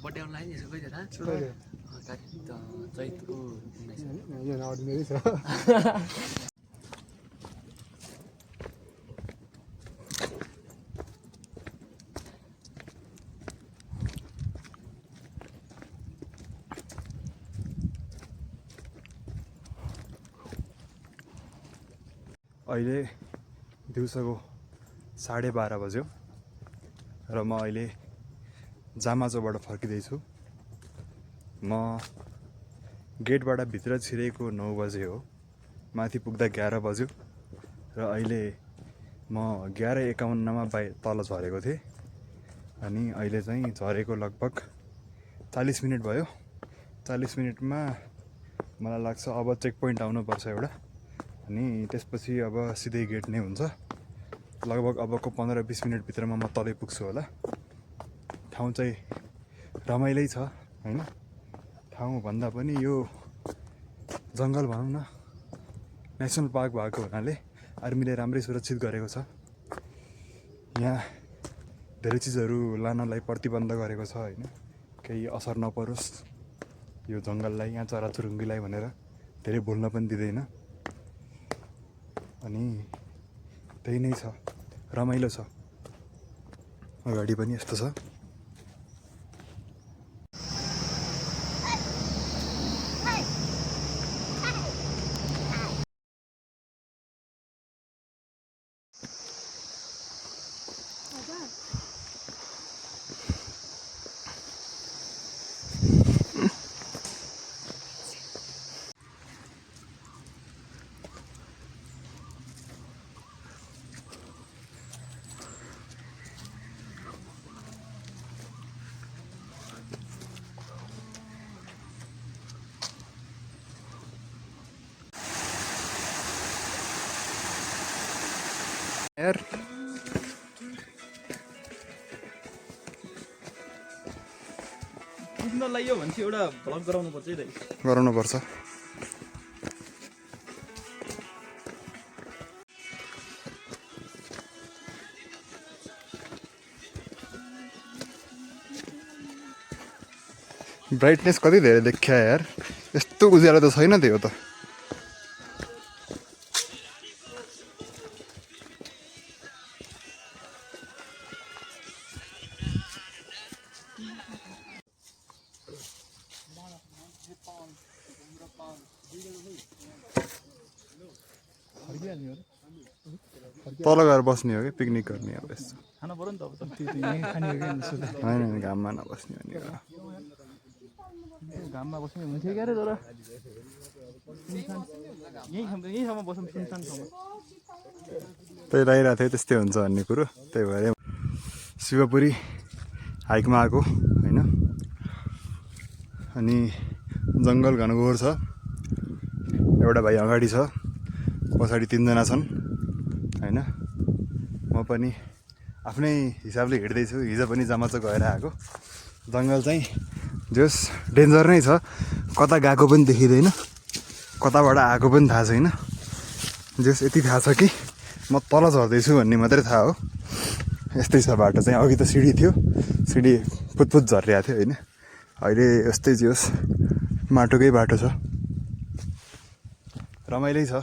Birthday आउनु लाग्यो यसो कहिले थाहा चैतको 19 यो अर्डिनेरी छ अहिले दिउँसोको 12:30 बज्यो र म अहिले जामाजोबाट फर्किँदैछु। म गेटबाट भित्र छिरेको 9 बजे हो, माथि पुग्दा 11 बज्यो र अहिले म 11:51 तल झरेको थिएँ अनि अहिले चाहिँ झरेको लगभग 40 मिनट भयो। 40 मिनटमा मलाई लाग्छ अब चेक पोइन्ट आउनुपर्छ एउटा, अनि त्यसपछि अब सिधै गेट नै हुन्छ। लगभग अबको 15-20 मिनटभित्रमा म तलै पुग्छु होला। ठाउँ चाहिँ रमाइलै छ हैन, ठाउँ भन्दा पनि यो जङ्गल भनौँ न, नेसनल पार्क भएको हुनाले आर्मीले राम्रै सुरक्षित गरेको छ। यहाँ धेरै चिजहरू लानलाई प्रतिबन्ध गरेको छ हैन, केही असर नपरोस् यो जङ्गललाई, यहाँ चराचुरुङ्गीलाई भनेर धेरै बोल्न पनि दिँदैन। अनि त्यही नै छ, रमाइलो छ। अगाडि पनि यस्तो छ। यार पुग्न लाग्यो भने चाहिँ एउटा भ्लग गराउनु पर्छ है दाइ, गराउनु पर्छ। ब्राइटनेस कति धेरै देखिया यार, यस्तो उज्यालो त छैन त्यो त। तल गएर बस्ने हो कि पिकनिक गर्ने अब यस्तो खानु पर्यो नि त अब त। होइन, घाममा नबस्ने भने घाममा बस्ने हुन्थ्यो क्या, तर यही ठाउँमा बसौँ, सुनसान ठाउँमा। त्यही लागिरहेको थियो त्यस्तै हुन्छ भन्ने कुरो। त्यही भएर शिवपुरी हाइकमा आएको होइन। अनि जङ्गल घनघोर छ, एउटा भाइ अगाडि छ, पछाडि 3 जना छन् होइन। म पनि आफ्नै हिसाबले हिँड्दैछु, हिजो पनि जामाचो गएर आएको। जङ्गल चाहिँ जस डेन्जर नै छ, कता गएको पनि देखिँदैन, कताबाट आएको पनि थाहा छैन। जस यति थाहा छ कि म तल झर्दैछु भन्ने मात्रै थाहा हो। यस्तै छ बाटो चाहिँ, अघि त सिँढी थियो, सिँढी पुतपुत झरिरहेको थियो होइन। अहिले यस्तै जोस् माटोकै बाटो छ, रमाइलै छ।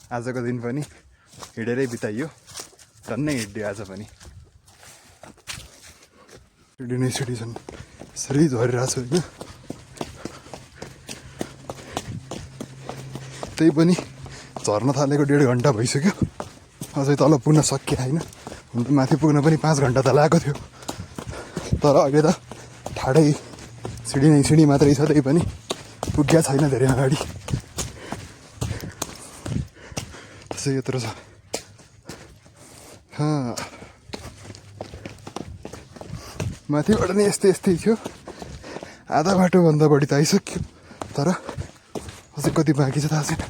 आजको दिन पनि हिँडेरै बिताइयो, झन्नै हिँड्यो आज पनि। सिँढी नै सिँढी छन्, यसरी झरिरहेको छ होइन। त्यही पनि झर्न थालेको 1.5 घन्टा भइसक्यो, अझै तल पुग्न सकिएन होइन। हुन त माथि पुग्न पनि 5 घन्टा त लागेको थियो, तर अहिले त ठाडै सिँढी नै सिँढी मात्रै छ, त्यही पनि पुग्या छैन धेरै अगाडि। त्यसै यत्रो छ। माथिबाट नि यस्तै थियो, आधा बाटोभन्दा बढी त आइसक्यो, तर अझै कति बाँकी छ थाहा छैन।